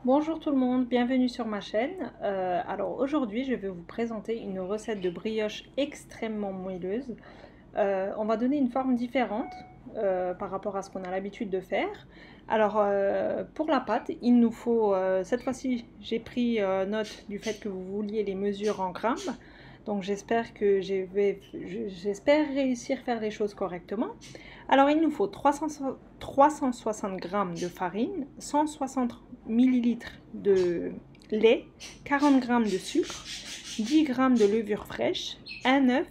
Bonjour tout le monde, bienvenue sur ma chaîne. Alors aujourd'hui, je vais vous présenter une recette de brioche extrêmement moelleuse. On va donner une forme différente par rapport à ce qu'on a l'habitude de faire. Alors pour la pâte, il nous faut, cette fois-ci, j'ai pris note du fait que vous vouliez les mesures en grammes. Donc j'espère réussir à faire les choses correctement. Alors il nous faut 360 g de farine, 160 ml de lait, 40 g de sucre, 10 g de levure fraîche, un œuf,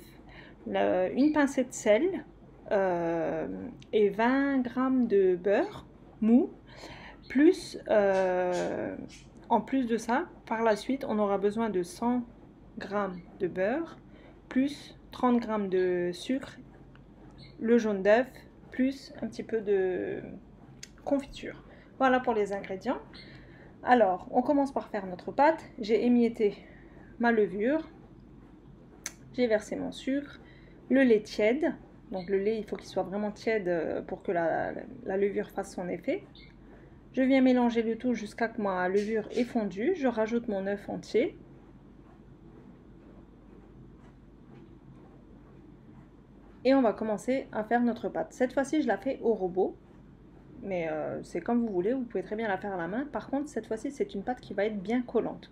une pincée de sel et 20 g de beurre mou. Plus, en plus de ça, par la suite, on aura besoin de 100 g de beurre, plus 30 g de sucre, le jaune d'œuf, plus un petit peu de confiture. Voilà pour les ingrédients. Alors, on commence par faire notre pâte. J'ai émietté ma levure, j'ai versé mon sucre, le lait tiède. Donc le lait, il faut qu'il soit vraiment tiède pour que la levure fasse son effet. Je viens mélanger le tout jusqu'à ce que ma levure ait fondu. Je rajoute mon œuf entier. Et on va commencer à faire notre pâte. Cette fois-ci, je la fais au robot. Mais c'est comme vous voulez, vous pouvez très bien la faire à la main. Par contre, cette fois-ci, c'est une pâte qui va être bien collante.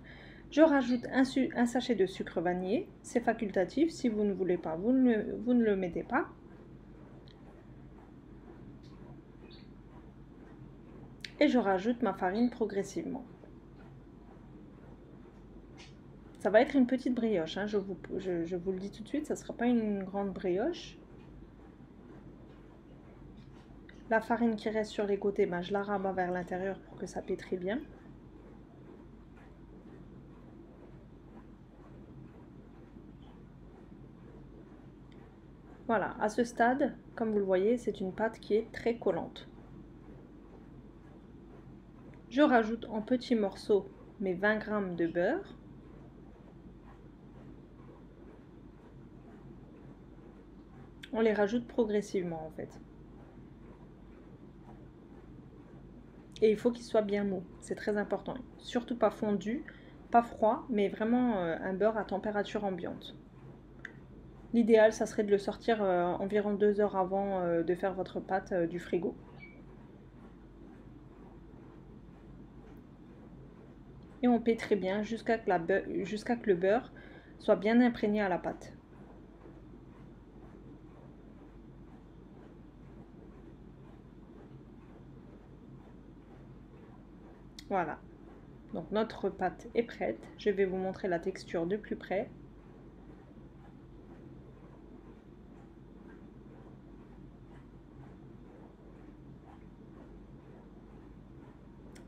Je rajoute un sachet de sucre vanillé. C'est facultatif. Si vous ne voulez pas, vous ne le mettez pas. Et je rajoute ma farine progressivement. Ça va être une petite brioche, hein, je vous le dis tout de suite, ça ne sera pas une grande brioche. La farine qui reste sur les côtés, ben, je la rabats vers l'intérieur pour que ça pétrit bien. Voilà, à ce stade, comme vous le voyez, c'est une pâte qui est très collante. Je rajoute en petits morceaux mes 20 g de beurre. On les rajoute progressivement en fait. Et il faut qu'il soit bien mou, c'est très important. Surtout pas fondu, pas froid, mais vraiment un beurre à température ambiante. L'idéal, ça serait de le sortir environ 2 heures avant de faire votre pâte du frigo. Et on pétrit bien jusqu'à que le beurre soit bien imprégné à la pâte. Voilà. Donc notre pâte est prête. Je vais vous montrer la texture de plus près.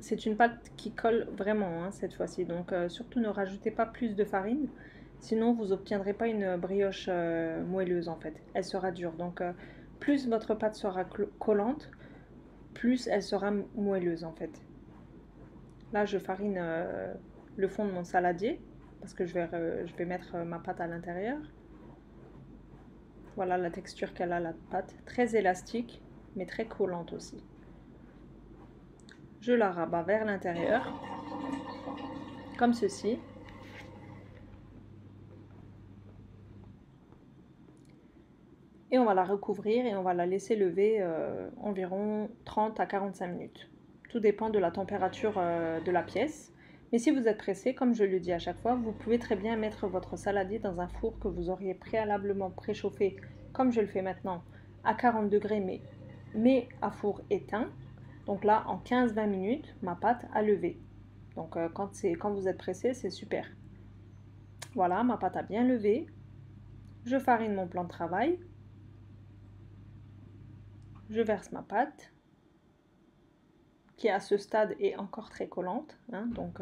C'est une pâte qui colle vraiment hein, cette fois-ci. Donc surtout ne rajoutez pas plus de farine. Sinon vous n'obtiendrez pas une brioche moelleuse en fait. Elle sera dure. Donc plus votre pâte sera collante, plus elle sera moelleuse en fait. Là je farine le fond de mon saladier parce que je vais mettre ma pâte à l'intérieur. Voilà la texture qu'elle a la pâte. Très élastique mais très collante aussi. Je la rabats vers l'intérieur, comme ceci. Et on va la recouvrir et on va la laisser lever environ 30 à 45 minutes. Tout dépend de la température de la pièce. Mais si vous êtes pressé, comme je le dis à chaque fois, vous pouvez très bien mettre votre saladier dans un four que vous auriez préalablement préchauffé, comme je le fais maintenant, à 40 degrés, mais à four éteint. Donc là, en 15-20 minutes, ma pâte a levé. Donc quand vous êtes pressé, c'est super. Voilà, ma pâte a bien levé. Je farine mon plan de travail. Je verse ma pâte, qui à ce stade est encore très collante. Hein, donc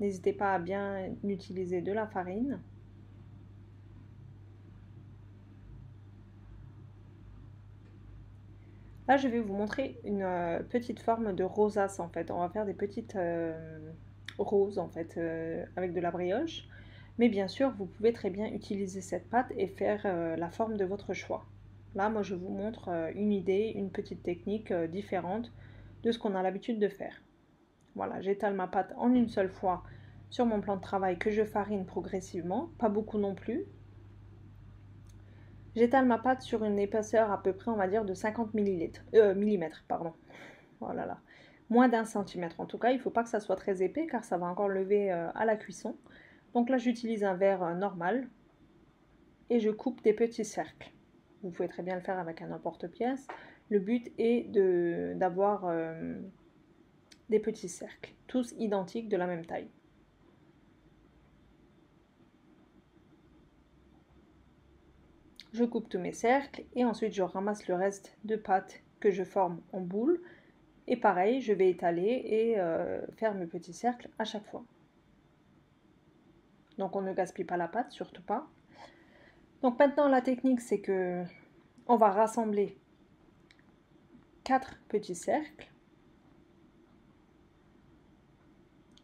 n'hésitez pas à bien utiliser de la farine. Là, je vais vous montrer une petite forme de rosace en fait. On va faire des petites roses en fait avec de la brioche. Mais bien sûr, vous pouvez très bien utiliser cette pâte et faire la forme de votre choix. Là, moi, je vous montre une idée, une petite technique différente de ce qu'on a l'habitude de faire. Voilà. Voilà, j'étale ma pâte en une seule fois sur mon plan de travail que je farine progressivement, pas beaucoup non plus. J'étale ma pâte sur une épaisseur à peu près, on va dire, de 50 millimètres, pardon. Oh là là. Moins d'un centimètre en tout cas, il ne faut pas que ça soit très épais car ça va encore lever à la cuisson. Donc là, j'utilise un verre normal et je coupe des petits cercles. Vous pouvez très bien le faire avec un emporte-pièce. Le but est d'avoir des petits cercles, tous identiques de la même taille. Je coupe tous mes cercles et ensuite je ramasse le reste de pâte que je forme en boule. Et pareil, je vais étaler et faire mes petits cercles à chaque fois. Donc on ne gaspille pas la pâte, surtout pas. Donc maintenant la technique c'est que on va rassembler 4 petits cercles.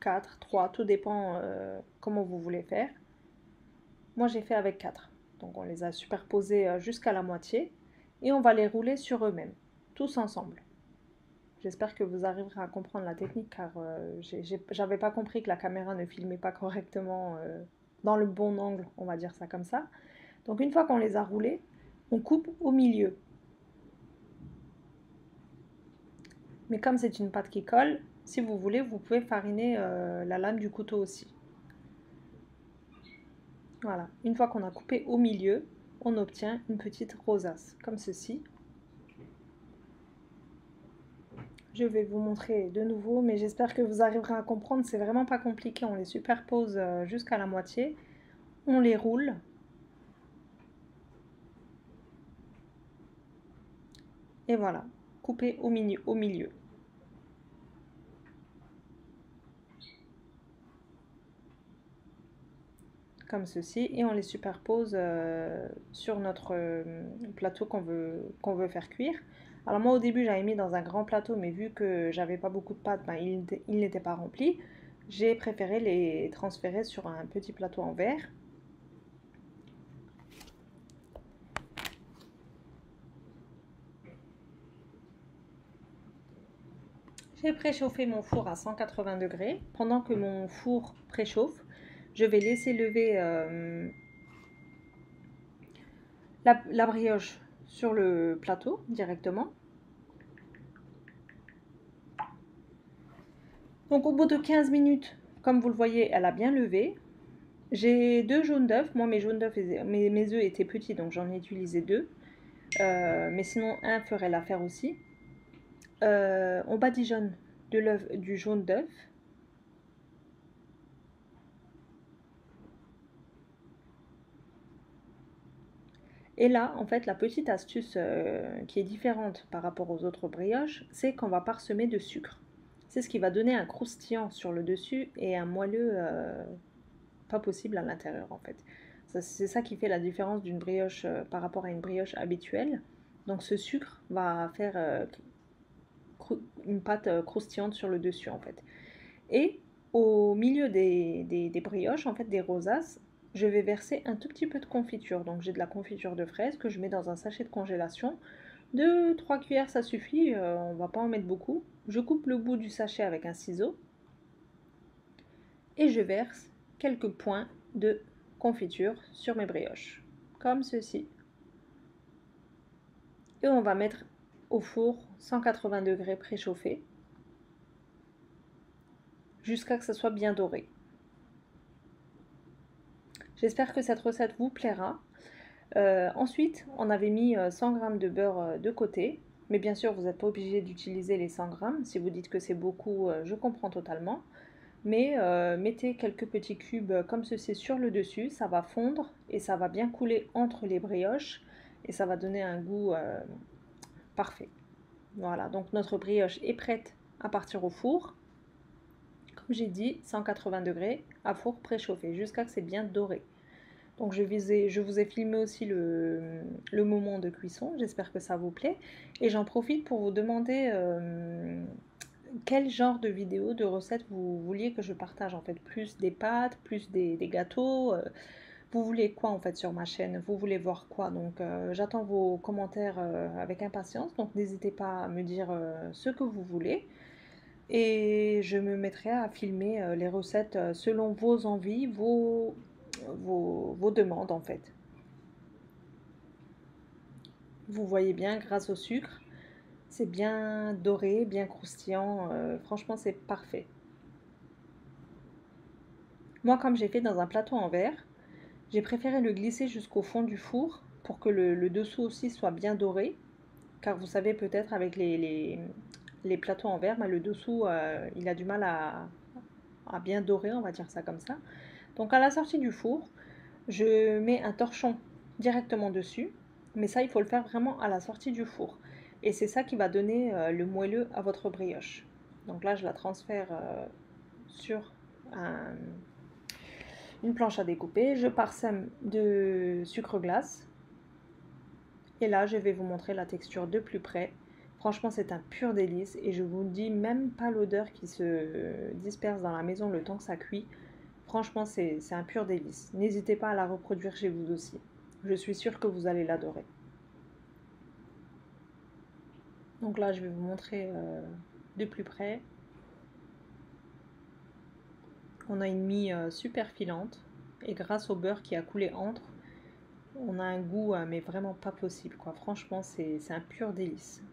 4, 3, tout dépend comment vous voulez faire. Moi j'ai fait avec 4. Donc on les a superposés jusqu'à la moitié et on va les rouler sur eux-mêmes, tous ensemble. J'espère que vous arriverez à comprendre la technique car j'avais pas compris que la caméra ne filmait pas correctement dans le bon angle, on va dire ça comme ça. Donc une fois qu'on les a roulés, on coupe au milieu. Mais comme c'est une pâte qui colle, si vous voulez, vous pouvez fariner la lame du couteau aussi. Voilà, une fois qu'on a coupé au milieu, on obtient une petite rosace, comme ceci. Je vais vous montrer de nouveau, mais j'espère que vous arriverez à comprendre, c'est vraiment pas compliqué, on les superpose jusqu'à la moitié, on les roule. Et voilà, coupé au milieu. Comme ceci, et on les superpose sur notre plateau qu'on veut faire cuire. Alors moi au début j'avais mis dans un grand plateau, mais vu que j'avais pas beaucoup de pâte, ben, il n'était pas rempli. J'ai préféré les transférer sur un petit plateau en verre. J'ai préchauffé mon four à 180 degrés. Pendant que mon four préchauffe, je vais laisser lever la brioche sur le plateau directement. Donc au bout de 15 minutes, comme vous le voyez, elle a bien levé. J'ai 2 jaunes d'œufs. Moi, mes jaunes d'œufs, mes œufs étaient petits, donc j'en ai utilisé 2. Mais sinon, un ferait l'affaire aussi. On badigeonne du jaune d'œuf. Et là, en fait, la petite astuce qui est différente par rapport aux autres brioches, c'est qu'on va parsemer de sucre. C'est ce qui va donner un croustillant sur le dessus et un moelleux pas possible à l'intérieur en fait. C'est ça qui fait la différence d'une brioche par rapport à une brioche habituelle. Donc ce sucre va faire une pâte croustillante sur le dessus en fait. Et au milieu des brioches, en fait des rosaces, je vais verser un tout petit peu de confiture. Donc j'ai de la confiture de fraise que je mets dans un sachet de congélation. 2-3 cuillères ça suffit, on va pas en mettre beaucoup. Je coupe le bout du sachet avec un ciseau et je verse quelques points de confiture sur mes brioches, comme ceci. Et on va mettre au four 180 degrés préchauffé jusqu'à ce que ça soit bien doré. J'espère que cette recette vous plaira. Ensuite, on avait mis 100 g de beurre de côté. Mais bien sûr, vous n'êtes pas obligé d'utiliser les 100 g. Si vous dites que c'est beaucoup, je comprends totalement. Mais mettez quelques petits cubes comme ceci sur le dessus. Ça va fondre et ça va bien couler entre les brioches. Et ça va donner un goût parfait. Voilà, donc notre brioche est prête à partir au four. Comme j'ai dit, 180 degrés à four préchauffé jusqu'à ce que c'est bien doré. Donc je vous ai filmé aussi le moment de cuisson, j'espère que ça vous plaît. Et j'en profite pour vous demander quel genre de vidéo, de recette vous vouliez que je partage en fait. Plus des pâtes, plus des gâteaux. Vous voulez quoi en fait sur ma chaîne? Vous voulez voir quoi? Donc j'attends vos commentaires avec impatience. Donc n'hésitez pas à me dire ce que vous voulez. Et je me mettrai à filmer les recettes selon vos envies, vos demandes en fait. Vous voyez bien, grâce au sucre, c'est bien doré, bien croustillant. Franchement, c'est parfait. Moi, comme j'ai fait dans un plateau en verre, j'ai préféré le glisser jusqu'au fond du four pour que le dessous aussi soit bien doré. Car vous savez peut-être avec les plateaux en verre, bah, le dessous, il a du mal à bien dorer, on va dire ça comme ça. Donc à la sortie du four, je mets un torchon directement dessus. Mais ça, il faut le faire vraiment à la sortie du four. Et c'est ça qui va donner le moelleux à votre brioche. Donc là, je la transfère sur un, une planche à découper. Je parsème de sucre glace. Et là, je vais vous montrer la texture de plus près. Franchement, c'est un pur délice. Et je vous dis même pas l'odeur qui se disperse dans la maison le temps que ça cuit. Franchement, c'est un pur délice. N'hésitez pas à la reproduire chez vous aussi. Je suis sûre que vous allez l'adorer. Donc là, je vais vous montrer de plus près. On a une mie super filante. Et grâce au beurre qui a coulé entre, on a un goût mais vraiment pas possible, quoi. Franchement, c'est un pur délice.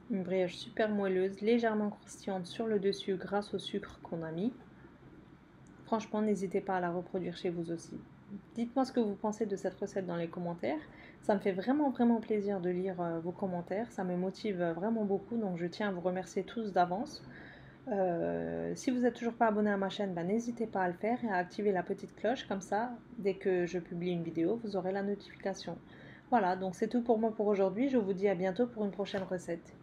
Une brioche super moelleuse, légèrement croustillante sur le dessus grâce au sucre qu'on a mis. Franchement, n'hésitez pas à la reproduire chez vous aussi. Dites-moi ce que vous pensez de cette recette dans les commentaires. Ça me fait vraiment plaisir de lire vos commentaires. Ça me motive vraiment beaucoup, donc je tiens à vous remercier tous d'avance. Si vous n'êtes toujours pas abonné à ma chaîne, bah, n'hésitez pas à le faire et à activer la petite cloche. Comme ça, dès que je publie une vidéo, vous aurez la notification. Voilà, donc c'est tout pour moi pour aujourd'hui. Je vous dis à bientôt pour une prochaine recette.